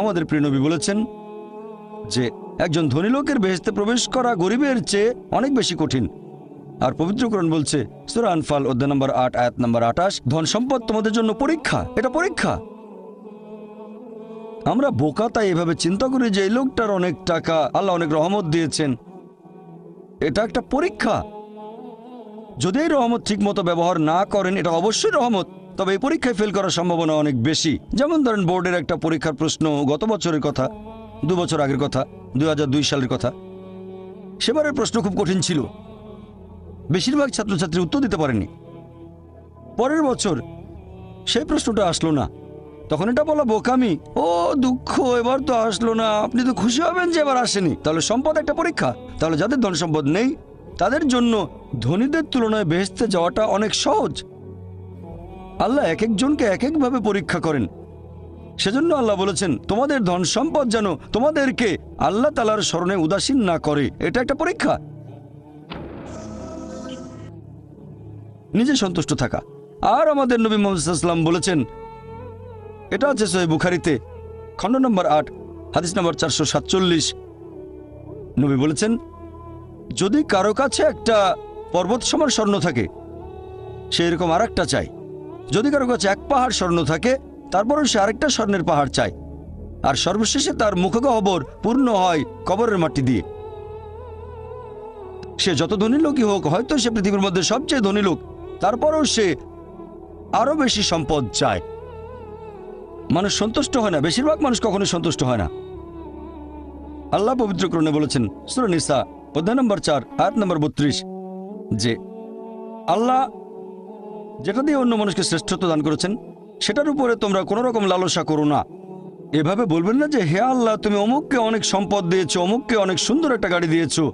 আমাদের প্রিয় নবী বলেছেন যে একজন ধনী লোকের বেহেশতে প্রবেশ করা গরিবের চেয়ে অনেক বেশি কঠিন। আর পবিত্র কোরআন বলছে সূরা আনফাল অধ্যায় নম্বর ৮ আয়াত নম্বর ২৮, ধন সম্পদ তোমাদের জন্য পরীক্ষা, এটা পরীক্ষা। আমরা বোকা তাই এভাবে চিন্তা করি যে এই লোকটার অনেক টাকা, আল্লাহ অনেক রহমত দিয়েছেন, এটা একটা পরীক্ষা। যদি এই রহমত ঠিক মতো ব্যবহার না করেন এটা অবশ্যই রহমত, তবে এই পরীক্ষায় ফেল করার সম্ভাবনা অনেক বেশি। যেমন ধরেন বোর্ডের একটা পরীক্ষার প্রশ্ন গত বছরের কথা, ২ বছর আগের কথা, ২০০২ সালের কথা। সেবারের প্রশ্ন খুব কঠিন ছিল, বেশিরভাগ ছাত্রছাত্রী উত্তর দিতে পারেনি। পরের বছর সেই প্রশ্নটা আসলো না, তখন এটা বলা বোকামি, ও দুঃখ, এবার তো আসলো না, আপনি তো খুশি হবেন যে এবার আসেনি। তাহলে সম্পদ একটা পরীক্ষা। তাহলে যাদের ধন সম্পদ নেই তাদের জন্য ধনীদের তুলনায় বেহেশতে যাওয়াটা অনেক সহজ। আল্লাহ এক একজনকে এক একভাবে পরীক্ষা করেন। সেজন্য আল্লাহ বলেছেন তোমাদের ধন সম্পদ যেন তোমাদেরকে আল্লাহ তাআলার স্মরণে উদাসীন না করে, এটা একটা পরীক্ষা। নিজে সন্তুষ্ট থাকা। আর আমাদের নবী মুহাম্মদ সাল্লাল্লাহু আলাইহি ওয়াসাল্লাম বলেছেন, এটা আছে সহিহ বুখারীতে খণ্ড নম্বর ৮ হাদিস নম্বর ৪৪৭। নবী বলেছেন, যদি কারো কাছে একটা পর্বত সমান স্বর্ণ থাকে সে এরকম আর একটা চায়। যদি কারো কাছে এক পাহাড় স্বর্ণ থাকে তারপরও সে আরেকটা স্বর্ণের পাহাড় চায়। আর সর্বশেষে তার মুখগহ্বর পূর্ণ হয় কবরের মাটি দিয়ে। সে যত ধনী লোকই হোক, হয়তো সে পৃথিবীর মধ্যে সবচেয়ে ধনী লোক, তারপরও সে আরো বেশি সম্পদ চায়। মানুষ সন্তুষ্ট হয় না, বেশিরভাগ মানুষ কখনো সন্তুষ্ট হয় না। আল্লাহ পবিত্র কোরআনে বলেছেন সূরা নিসা অধ্যায় নম্বর ৪ আয়াত নম্বর ৩২ যে আল্লাহ যেটা দিয়ে অন্য মানুষকে শ্রেষ্ঠত্ব দান করেছেন সেটার উপরে তোমরা কোনো রকম লালসা করো না। এভাবে বলবেন না যে হে আল্লাহ তুমি অমুককে অনেক সম্পদ দিয়েছো, অমুককে অনেক সুন্দর একটা গাড়ি দিয়েছো,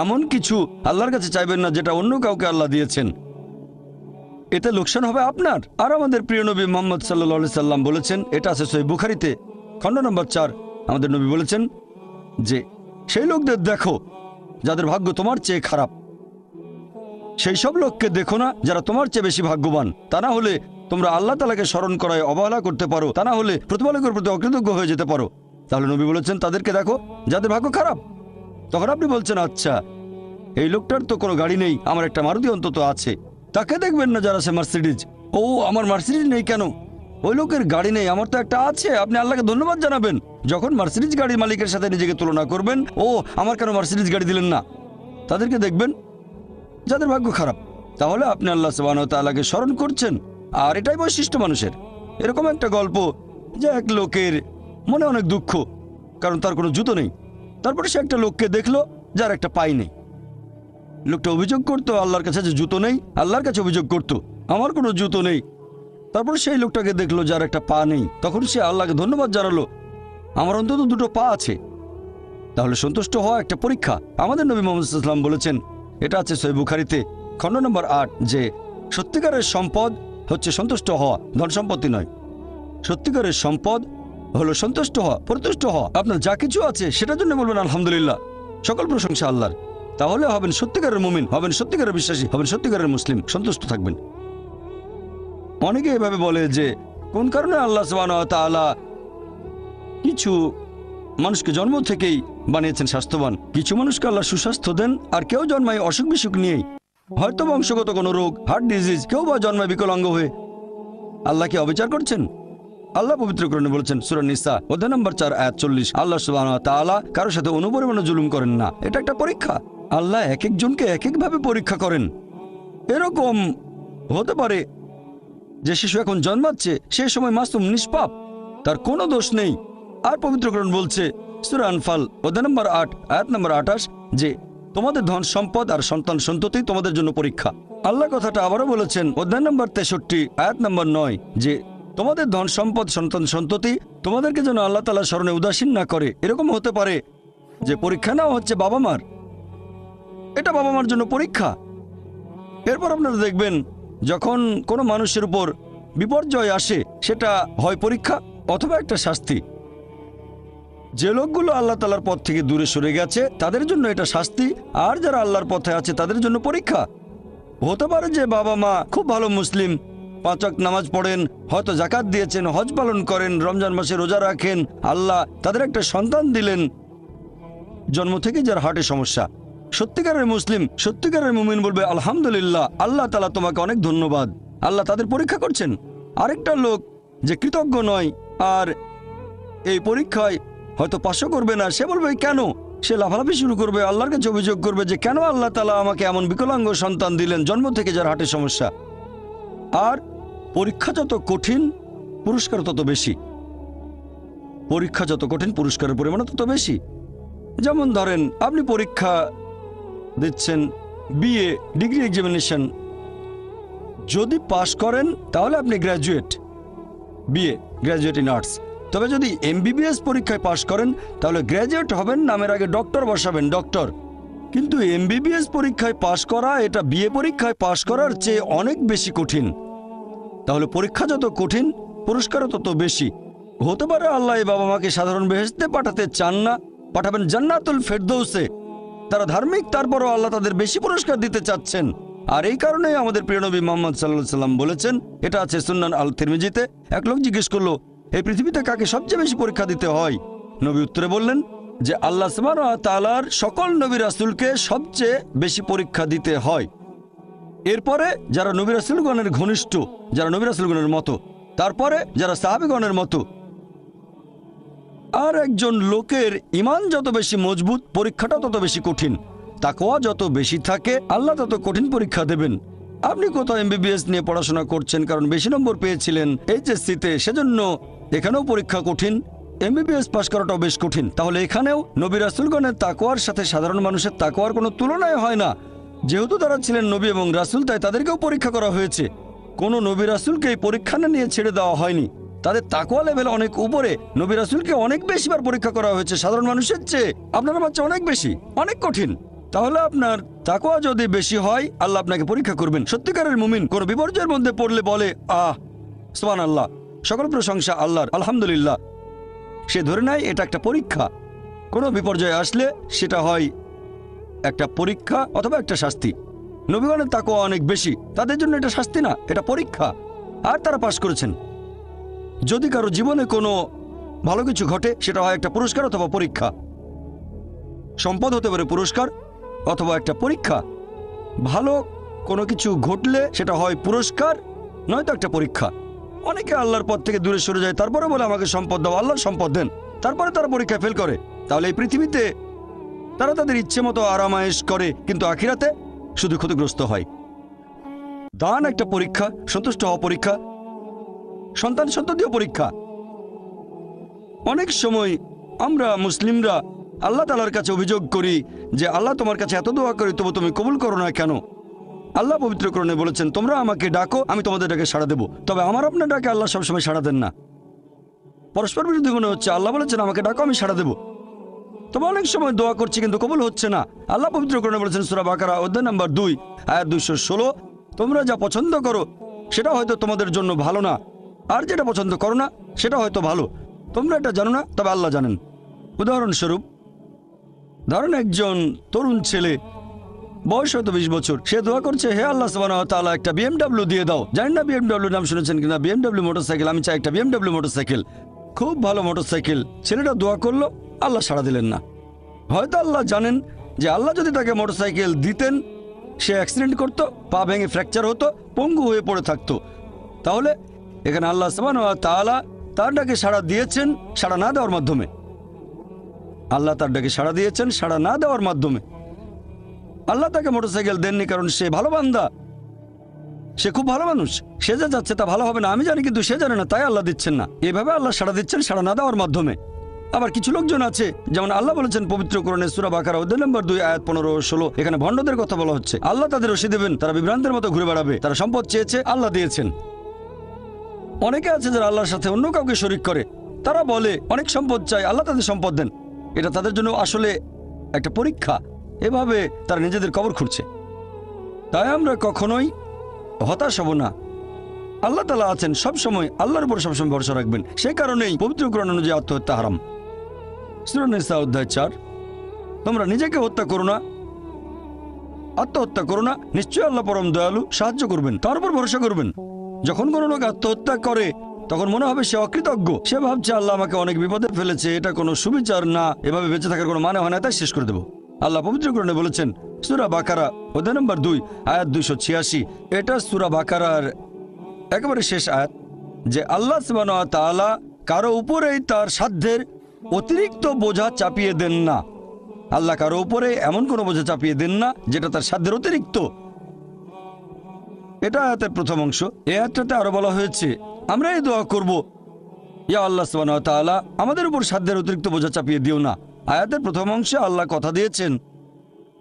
এমন কিছু আল্লাহর কাছে চাইবেন না যেটা অন্য কাউকে আল্লাহ দিয়েছেন। এতে লোকসান হবে আপনার। আর আমাদের প্রিয় নবী মুহাম্মদ সাল্লাল্লাহু আলাইহি সাল্লাম বলেছেন, এটা আছে সহিহ বুখারীতে খণ্ড নম্বর ৪, আমাদের নবী বলেছেন যে সেই লোকদের দেখো যাদের ভাগ্য তোমার চেয়ে খারাপ, সেই সব লোককে দেখো না যারা তোমার চেয়ে বেশি ভাগ্যবান। তা না হলে তোমরা আল্লাহ তাআলাকে স্মরণ করায় অবহেলা করতে পারো, তা না হলে প্রতিপালকের প্রতি অকৃতজ্ঞ হয়ে যেতে পারো। তাহলে নবী বলেছেন তাদেরকে দেখো যাদের ভাগ্য খারাপ। তখন আপনি বলছেন আচ্ছা এই লোকটার তো কোনো গাড়ি নেই, আমার একটা মারুতি অন্তত আছে। তাকে দেখবেন না যারা সে মার্সিডিজ, ও আমার মার্সিডিজ নেই কেন, ওই লোকের গাড়ি নেই, আমার তো একটা আছে। আপনি আল্লাহকে ধন্যবাদ জানাবেন। যখন মার্সিডিজ গাড়ির মালিকের সাথে নিজেকে তুলনা করবেন, ও আমার কেন মার্সিডিজ গাড়ি দিলেন না, তাদেরকে দেখবেন যাদের ভাগ্য খারাপ। তাহলে আপনি আল্লাহ সুবহানাহু ওয়া তাআলাকে স্মরণ করছেন। আর এটাই বৈশিষ্ট্য মানুষের। এরকম একটা গল্প যে এক লোকের মনে অনেক দুঃখ, কারণ তার কোনো জুতো নেই। তারপরে সে একটা লোককে দেখলো যার একটা পাই নেই। লোকটা অভিযোগ করতো আল্লাহর কাছে যে জুতো নেই, আল্লাহর কাছে অভিযোগ করতো আমার কোনো জুতো নেই। তারপর সেই লোকটাকে দেখলো যার একটা পা নেই, তখন সে আল্লাহকে ধন্যবাদ জানালো আমার অন্তত দুটো পা আছে। তাহলে সন্তুষ্ট হওয়া একটা পরীক্ষা। আমাদের নবী মুহাম্মদ সাল্লাল্লাহু আলাইহি ওয়াসাল্লাম বলেছেন, এটা আছে সহিহ বুখারীতে খণ্ড নম্বর ৮ যে সত্যিকারের সম্পদ হচ্ছে সন্তুষ্ট হওয়া, ধন সম্পত্তি নয়। সত্যিকারের সম্পদ হলো সন্তুষ্ট হওয়া, পরিতুষ্ট হওয়া। আপনার যা কিছু আছে সেটার জন্য বলবেন আলহামদুলিল্লাহ, সকল প্রশংসা আল্লাহর। তাহলে হবেন সত্যিকারের মুমিন, হবেন সত্যিকারের বিশ্বাসী, হবেন সত্যিকারের মুসলিম, সন্তুষ্ট থাকবেন। অনেকে এভাবে বলে যে কোন কারণে আল্লাহ সুবহানাহু ওয়া তাআলা কিছু মানুষকে জন্ম থেকেই বানিয়েছেন স্বাস্থ্যবান, কিছু মানুষকে আল্লাহ সুস্বাস্থ্য দেন, আর কেউ জন্মায় অসুখ বিসুখ নিয়েই, হয়তো বংশগত কোনো রোগ, হার্ট ডিজিজ, কেউ বা জন্মায় বিকলাঙ্গ হয়ে। আল্লাহ কি অবিচার করছেন? আল্লাহ পবিত্র কোরআনে বলেছেন সূরা নিসা অধ্যায় নম্বর ৪ আয়াত ৪০, আল্লাহ সুবহানাহু ওয়া তাআলা কারোর সাথে অনুপরিমাণে জুলুম করেন না। এটা একটা পরীক্ষা। আল্লাহ এক একজনকে এক একভাবে পরীক্ষা করেন। এরকম হতে পারে যে শিশু এখন জন্মাচ্ছে সে সময় মাসুম, নিষ্পাপ, তার কোনো দোষ নেই। আর পবিত্র কোরআন বলছে সূরা আনফাল অধ্যায় নম্বর ৮ আয়াত নম্বর ২৮ যে তোমাদের ধন সম্পদ আর সন্তান সন্ততি তোমাদের জন্য পরীক্ষা। আল্লাহ কথাটা আবারও বলেছেন অধ্যায় নম্বর ৬৩ আয়াত নম্বর ৯ যে তোমাদের ধন সম্পদ সন্তান সন্ততি তোমাদেরকে যেন আল্লাহ তাআলার স্মরণে উদাসীন না করে। এরকম হতে পারে যে পরীক্ষা নেওয়া হচ্ছে বাবা মার, এটা বাবা মার জন্য পরীক্ষা। এরপর আপনারা দেখবেন যখন কোনো মানুষের উপর বিপর্যয় আসে সেটা হয় পরীক্ষা অথবা একটা শাস্তি। যে লোকগুলো আল্লাহ তাআলার পথ থেকে দূরে সরে গেছে তাদের জন্য এটা শাস্তি, আর যারা আল্লাহর পথে আছে তাদের জন্য পরীক্ষা। হতে পারে যে বাবা মা খুব ভালো মুসলিম, 5 ওয়াক্ত নামাজ পড়েন, হয়তো জাকাত দিয়েছেন, হজ পালন করেন, রমজান মাসে রোজা রাখেন, আল্লাহ তাদের একটা সন্তান দিলেন জন্ম থেকে যার হার্টের সমস্যা। সত্যিকারের মুসলিম, সত্যিকারের মুমিন বলবে আলহামদুলিল্লাহ, আল্লাহ তাআলা তোমাকে অনেক ধন্যবাদ। আল্লাহ তাদের পরীক্ষা করছেন। আরেকটা লোক যে কৃতজ্ঞ নয় আর এই পরীক্ষায় হয়তো পাশও করবে না, সে বলবে কেন? সে লাফালাফি শুরু করবে, আল্লাহর কাছে অভিযোগ করবে যে কেন আল্লাহ তাআলা আমাকে এমন বিকলাঙ্গ সন্তান দিলেন জন্ম থেকে যার হার্টের সমস্যা। আর পরীক্ষা যত কঠিন পুরস্কার তত বেশি। পরীক্ষা যত কঠিন পুরস্কারের পরিমাণ তত বেশি। যেমন ধরেন আপনি পরীক্ষা দিচ্ছেন বিএ ডিগ্রি এক্সামিনেশন, যদি পাশ করেন তাহলে আপনি graduate, BA graduate in arts. তবে যদি এমবিবিএস পরীক্ষায় পাশ করেন তাহলে গ্র্যাজুয়েট হবেন, নামের আগে ডক্টর বসাবেন, ডক্টর। কিন্তু এমবিবিএস পরীক্ষায় পাশ করা এটা বিএ পরীক্ষায় পাশ করার চেয়ে অনেক বেশি কঠিন। তাহলে পরীক্ষা যত কঠিন পুরস্কারও তত বেশি। হতে পারে আল্লাহ এই বাবা মাকে সাধারণ বেহেশতে পাঠাতে চান না, পাঠাবেন জান্নাতুল ফেরদৌসে। তারা ধার্মিক, তারপরও আল্লাহ তাদের বেশি পুরস্কার দিতে চাচ্ছেন। আর এই কারণেই আমাদের প্রিয় নবী মুহাম্মদ সাল্লাল্লাহু আলাইহি সাল্লাম বলেছেন, এটা আছে সুন্নান আল তিরমিজিতে, এক লোক জিজ্ঞেস করলো এই পৃথিবীতে কাকে সবচেয়ে বেশি পরীক্ষা দিতে হয়? নবী উত্তরে বললেন যে আল্লাহ সুবহানাহু ওয়া তাআলার সকল নবী রাসূলকে সবচেয়ে বেশি পরীক্ষা দিতে হয়। এরপরে যারা নবী রাসূলগণের ঘনিষ্ঠ, যারা নবী রাসূলগণের মতো, তারপরে যারা সাহাবীগণের মতো। আর একজন লোকের ঈমান যত বেশি মজবুত পরীক্ষাটা তত বেশি কঠিন। তাকওয়া যত বেশি থাকে আল্লাহ তত কঠিন পরীক্ষা দেবেন। আপনি কোথাও এমবিবিএস নিয়ে পড়াশোনা করছেন কারণ বেশি নম্বর পেয়েছিলেন এইচএসসিতে, সেজন্য এখানেও পরীক্ষা কঠিন। এমবিবিএস পাশ করাটাও বেশ কঠিন। তাহলে এখানেও নবী রাসূলগণের তাকওয়ার সাথে সাধারণ মানুষের তাকওয়ার কোনো তুলনায় হয় না। যেহেতু তারা ছিলেন নবী এবং রাসূল, তাই তাদেরকেও পরীক্ষা করা হয়েছে। কোনো নবী রাসূলকে এই পরীক্ষা না নিয়ে ছেড়ে দেওয়া হয়নি। তাদের তাকওয়া লেভেল অনেক উপরে। নবী রাসূলকে অনেক বেশিবার পরীক্ষা করা হয়েছে সাধারণ মানুষের চেয়ে। আপনার বাচ্চা অনেক বেশি, অনেক কঠিন। তাহলে আপনার তাকওয়া যদি বেশি হয় আল্লাহ আপনাকে পরীক্ষা করবেন। সত্যিকারের মুমিন কোনো বিপর্যয়ের মধ্যে পড়লে বলে সুবহানাল্লাহ, সকল প্রশংসা আল্লাহর, আলহামদুলিল্লাহ। সে ধরে নেয় এটা একটা পরীক্ষা। কোনো বিপর্যয় আসলে সেটা হয় একটা পরীক্ষা অথবা একটা শাস্তি। নবীগণের তাকওয়া অনেক বেশি, তাদের জন্য এটা শাস্তি না, এটা পরীক্ষা। আর তারা পাশ করেছেন। যদি কারো জীবনে কোনো ভালো কিছু ঘটে সেটা হয় একটা পুরস্কার অথবা পরীক্ষা। সম্পদ হতে পারে পুরস্কার অথবা একটা পরীক্ষা। ভালো কোনো কিছু ঘটলে সেটা হয় পুরস্কার নয়তো একটা পরীক্ষা। অনেকে আল্লাহর পথ থেকে দূরে সরে যায়, তারপরে বলে আমাকে সম্পদ দাও, আল্লাহর সম্পদ দেন, তারপরে তারা পরীক্ষায় ফেল করে। তাহলে এই পৃথিবীতে তারা তাদের ইচ্ছে মতো আরামায়েশ করে, কিন্তু আখিরাতে শুধু ক্ষতিগ্রস্ত হয়। দান একটা পরীক্ষা, সন্তুষ্ট হওয়া পরীক্ষা, সন্তান সন্ততিও পরীক্ষা। অনেক সময় আমরা মুসলিমরা আল্লাহ তাআলার কাছে অভিযোগ করি যে আল্লাহ তোমার কাছে এত দোয়া করি তবু তুমি কবুল করো না কেন? আল্লাহ পবিত্র কোরআনে বলেছেন তোমরা আমাকে ডাকো আমি তোমাদের ডাকে সাড়া দেব। তবে আমার আপনার ডাকে আল্লাহ সবসময় সাড়া দেন না। পরস্পর বিরোধী মনে হচ্ছে। আল্লাহ বলেছেন আমাকে ডাকো আমি সাড়া দেব, তবে অনেক সময় দোয়া করছি কিন্তু কবুল হচ্ছে না। আল্লাহ পবিত্র কোরআনে বলেছেন সূরা বাকারা অধ্যায় নম্বর 2 আয়াত 216, তোমরা যা পছন্দ করো সেটা হয়তো তোমাদের জন্য ভালো না, আর যেটা পছন্দ করো না সেটা হয়তো ভালো। তোমরা এটা জানো না, তবে আল্লাহ জানেন। উদাহরণস্বরূপ ধরেন একজন তরুণ ছেলে, বয়স হয়তো 20 বছর, সে দোয়া করছে হে আল্লাহ সুবহানাহু ওয়া তাআলা একটা বিএমডব্লিউ দিয়ে দাও। জানেন না বিএমডব্লিউ নাম শুনেছেন কিনা? BMW motorcycle. আমি চাই একটা বিএমডব্লিউ মোটরসাইকেল, খুব ভালো মোটরসাইকেল। ছেলেটা দোয়া করলো, আল্লাহ সাড়া দিলেন না। হয়তো আল্লাহ জানেন যে আল্লাহ যদি তাকে মোটরসাইকেল দিতেন সে অ্যাক্সিডেন্ট করতো, পা ভেঙে ফ্র্যাকচার হতো, পঙ্গু হয়ে পড়ে থাকতো। তাহলে এখানে আল্লাহ সুবহানাহু ওয়া তাআলা তার ডাকে সাড়া দিয়েছেন সাড়া না দেওয়ার মাধ্যমে। আল্লাহ তার ডাকে সাড়া দিয়েছেন সাড়া না দেওয়ার মাধ্যমে। আল্লাহ তাকে মোটরসাইকেল দেননি কারণ সে ভালো বান্দা, সে খুব ভালো মানুষ, সে যা যাচ্ছে তা ভালো হবে না আমি জানি, কিন্তু সে জানে না তাই আল্লাহ দিচ্ছেন না। এভাবে আল্লাহ সাড়া দিচ্ছেন সাড়া না দেওয়ার মাধ্যমে। আবার কিছু লোকজন আছে, যেমন আল্লাহ বলেছেন পবিত্র কোরআনে সূরা বাকারা অধ্যায় নম্বর 2 আয়াত 15-16, এখানে ভণ্ডদের কথা বলা হচ্ছে। আল্লাহ তাদের রশি দেবেন, তারা বিভ্রান্তের মতো ঘুরে বেড়াবে। তারা সম্পদ চেয়েছে, আল্লাহ দিয়েছেন। অনেকে আছে যারা আল্লাহর সাথে অন্য কাউকে শরীক করে, তারা বলে অনেক সম্পদ চাই, আল্লাহ তাদের সম্পদ দেন। এটা তাদের জন্য আসলে একটা পরীক্ষা। এভাবে তারা নিজেদের কবর খুঁড়ছে। তাই আমরা কখনোই হতাশ হব না। আল্লাহ তাআলা আছেন সব সময়, আল্লাহর উপর সবসময় ভরসা রাখবেন। সেই কারণেই পবিত্র কোরআন অনুযায়ী আত্মহত্যা হারাম। সূরা নিসা অধ্যায় 4, তোমরা নিজেকে হত্যা করো না, আত্মহত্যা করো না, নিশ্চয়ই আল্লাহ পরম দয়ালু, সাহায্য করবেন, তার উপর ভরসা করবেন। যখন কোনো লোক আত্মহত্যা করে তখন মনে হবে সে অকৃতজ্ঞ, সে ভাবছে আল্লাহ আমাকে অনেক বিপদে ফেলেছে, এটা কোনো সুবিচার না, এভাবে বেঁচে থাকার কোনো মানে হয় না, তাই শেষ করে দেবো। আল্লাহ পবিত্র কোরআনে বলেছেন সূরা বাকারা অধ্যায় নম্বর 2 আয়াত 286, এটা সূরা বাকারার একেবারে শেষ আয়াত, যে আল্লাহ সুবহানাহু ওয়া তাআলা কারো উপরেই তার সাধ্যের অতিরিক্ত বোঝা চাপিয়ে দেন না। আল্লাহ কারো উপরে এমন কোনো বোঝা চাপিয়ে দেন না যেটা তার সাধ্যের অতিরিক্ত। এটা আয়াতের প্রথম অংশ। এই আয়াতটাতে আরো বলা হয়েছে আমরা এই দোয়া করব, ইয়া আল্লাহ সুবহানাহু ওয়া তাআলা আমাদের উপর সাধ্যের অতিরিক্ত বোঝা চাপিয়ে দিও না। আয়াতের প্রথম অংশে আল্লাহ কথা দিয়েছেন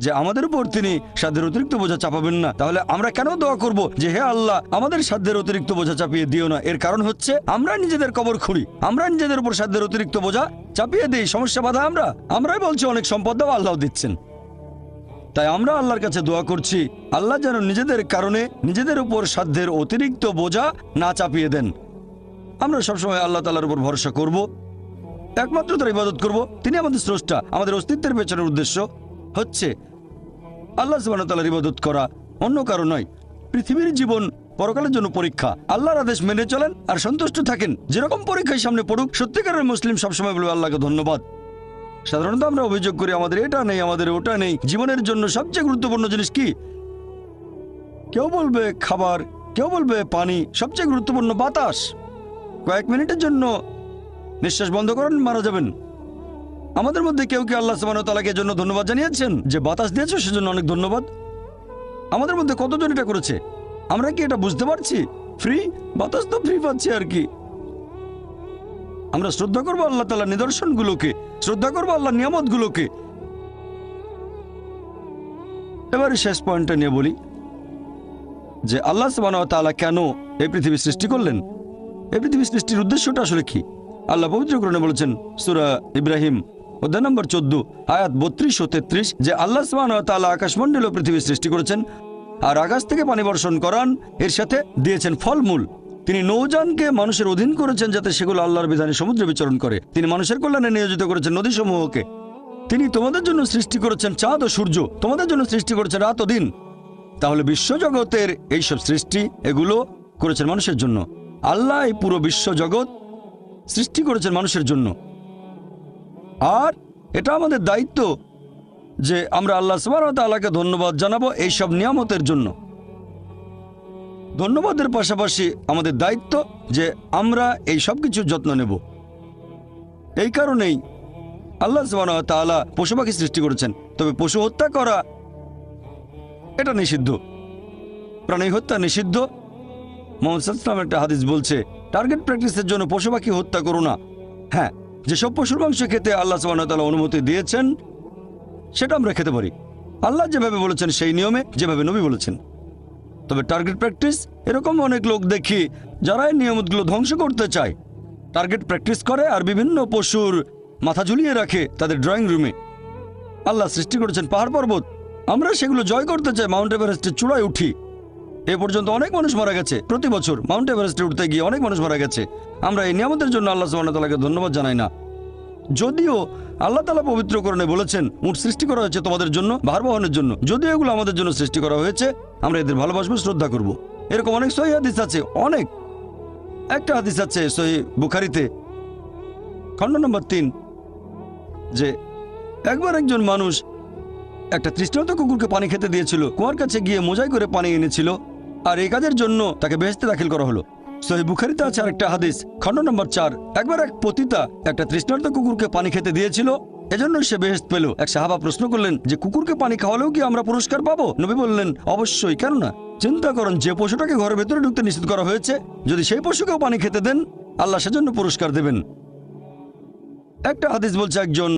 যে আমাদের উপর তিনি সাধ্যের অতিরিক্ত বোঝা চাপাবেন না। তাহলে আমরা কেন দোয়া করব যে হে আল্লাহ আমাদের সাধ্যের অতিরিক্ত বোঝা চাপিয়ে দিও না? এর কারণ হচ্ছে আমরা নিজেদের কবর খুঁড়ি, আমরা নিজেদের উপর সাধ্যের অতিরিক্ত বোঝা চাপিয়ে দিই, সমস্যা বাধা আমরাই বলছি অনেক সম্পদ দাও, আল্লাহ দিচ্ছেন। তাই আমরা আল্লাহর কাছে দোয়া করছি আল্লাহ যেন নিজেদের কারণে নিজেদের উপর সাধ্যের অতিরিক্ত বোঝা না চাপিয়ে দেন। আমরা সবসময় আল্লাহ তাআলার উপর ভরসা করব, একমাত্র তার ইবাদত করব। তিনি আমাদের স্রষ্টা, আমাদের অস্তিত্বের পেছনের উদ্দেশ্য হচ্ছে আল্লাহ সুবহানাহু ওয়া তাআলার ইবাদত করা, অন্য কারো নয়। পৃথিবীর জীবন পরকালের জন্য পরীক্ষা, আল্লাহর আদেশ মেনে চলেন আর সন্তুষ্ট থাকেন। যেরকম পরীক্ষায় সামনে পড়ুক, সত্যিকারের মুসলিম সবসময় বলবে আল্লাহকে ধন্যবাদ। সাধারণত আমরা অভিযোগ করি আমাদের এটা নেই, আমাদের ওটা নেই। জীবনের জন্য সবচেয়ে গুরুত্বপূর্ণ জিনিস কি? কেউ বলবে খাবার, কেউ বলবে পানি, সবচেয়ে গুরুত্বপূর্ণ বাতাস। কয়েক মিনিটের জন্য নিঃশ্বাস বন্ধ করেন, মারা যাবেন। আমাদের মধ্যে কেউ কি আল্লাহ সুবহানাহু ওয়া তাআলাকে জন্য ধন্যবাদ জানিয়েছেন যে বাতাস দিয়েছো সেজন্য অনেক ধন্যবাদ? আমাদের মধ্যে কতজন এটা করেছে? আমরা কি এটা বুঝতে পারছি? ফ্রি বাতাস তো ফ্রি পাচ্ছি আর কি। আমরা শ্রদ্ধা করবো আল্লাহ তাআলার নিদর্শনগুলোকে, শ্রদ্ধা করবো আল্লাহর নিয়ামতগুলোকে। এবারে শেষ পয়েন্টটা নিয়ে বলি যে আল্লাহ সুবহানাহু ওয়া তাআলা কেন এই পৃথিবী সৃষ্টি করলেন, এই পৃথিবী সৃষ্টির উদ্দেশ্যটা আসলে কি? আল্লাহ পবিত্র কোরআনে বলেছেন সূরা ইব্রাহিম অধ্যায় নম্বর 14 আয়াত 32 ও 33 যে আল্লাহ সুবহানাহু ওয়া তাআলা আকাশমণ্ডল ও পৃথিবী সৃষ্টি করেছেন আর আকাশ থেকে পানি বর্ষণ করান, এর সাথে দিয়েছেন ফলমূল। তিনি নৌযানকে মানুষের অধীন করেছেন যাতে সেগুলো আল্লাহর বিধানে সমুদ্রে বিচরণ করে। তিনি মানুষের কল্যাণে নিয়োজিত করেছেন নদীসমূহকে। তিনি তোমাদের জন্য সৃষ্টি করেছেন চাঁদ ও সূর্য, তোমাদের জন্য সৃষ্টি করেছেন রাত ও দিন। তাহলে বিশ্বজগতের এইসব সৃষ্টি এগুলো করেছেন মানুষের জন্য। আল্লাহ এই পুরো বিশ্বজগৎ সৃষ্টি করেছেন মানুষের জন্য। আর এটা আমাদের দায়িত্ব যে আমরা আল্লাহ সুবহানাহু ওয়া তাআলাকে ধন্যবাদ জানাবো এইসব নিয়ামতের জন্য। ধন্যবাদের পাশাপাশি আমাদের দায়িত্ব যে আমরা এই সব কিছুর যত্ন নেব। এই কারণেই আল্লাহ সুবহানাহু ওয়া তাআলা পশু পাখি সৃষ্টি করেছেন। তবে পশু হত্যা করা এটা নিষিদ্ধ, প্রাণী হত্যা নিষিদ্ধ। মুহাম্মদ সাল্লাল্লাহু আলাইহি ওয়াসাল্লাম একটা হাদিস বলছে টার্গেট প্র্যাকটিসের জন্য পশু পাখি হত্যা করো না। হ্যাঁ, যেসব পশুর মাংস খেতে আল্লাহ সুবহানাহু ওয়া তাআলা অনুমতি দিয়েছেন সেটা আমরা খেতে পারি, আল্লাহ যেভাবে বলেছেন সেই নিয়মে, যেভাবে নবী বলেছেন। তবে টার্গেট প্র্যাকটিস, এরকম অনেক লোক দেখি যারা এই নিয়মগুলো ধ্বংস করতে চায়, টার্গেট প্র্যাকটিস করে আর বিভিন্ন পশুর মাথা ঝুলিয়ে রাখে তাদের ড্রয়িং রুমে। আল্লাহ সৃষ্টি করেছেন পাহাড় পর্বত, আমরা সেগুলো জয় করতে চাই, মাউন্ট এভারেস্টের চূড়ায় উঠি। এ পর্যন্ত অনেক মানুষ মারা গেছে, প্রতি বছর মাউন্ট এভারেস্টে উঠতে গিয়ে অনেক মানুষ মারা গেছে। আমরা এই নিয়ামতের জন্য আল্লাহ সুবহানাহু ওয়া তাআলাকে ধন্যবাদ জানাই না। যদিও আল্লাহ তাআলা পবিত্র কোরআনে বলেছেন উট সৃষ্টি করা হয়েছে তোমাদের জন্য, ভার বহনের জন্য, যদিও এগুলো আমাদের জন্য সৃষ্টি করা হয়েছে, আমরা এদের ভালোবাসবো, শ্রদ্ধা করব। এরকম অনেক সহিহ হাদিস আছে, অনেক। একটা হাদিস আছে সহিহ বুখারীতে খণ্ড নম্বর 3 যে একবার একজন মানুষ একটা তৃষ্ণার্ত কুকুরকে পানি খেতে দিয়েছিল, কুয়ার কাছে গিয়ে মোজাই করে পানি এনেছিল, আর এই কাজের জন্য তাকে বেহেশতে দাখিল করা হলো। সহিহ বুখারীতে আছে আরেকটা হাদিস খণ্ড নম্বর 4 একবার এক পতিতা একটা তৃষ্ণার্ত কুকুরকে পানি খেতে দিয়েছিল, এজন্য সে বেহেশত পেল। এক সাহাবা প্রশ্ন করলেন যে কুকুরকে পানি খাওয়ালেও কি আমরা পুরস্কার পাবো? নবী বললেন অবশ্যই, কেন না। চিন্তা করেন যে পশুটাকে ঘরের ভেতরে ঢুকতে নিষেধ করা হয়েছে, যদি সেই পশুকেও পানি খেতে দেন আল্লাহ সেজন্য পুরস্কার দেবেন। একটা হাদিস বলছে একজন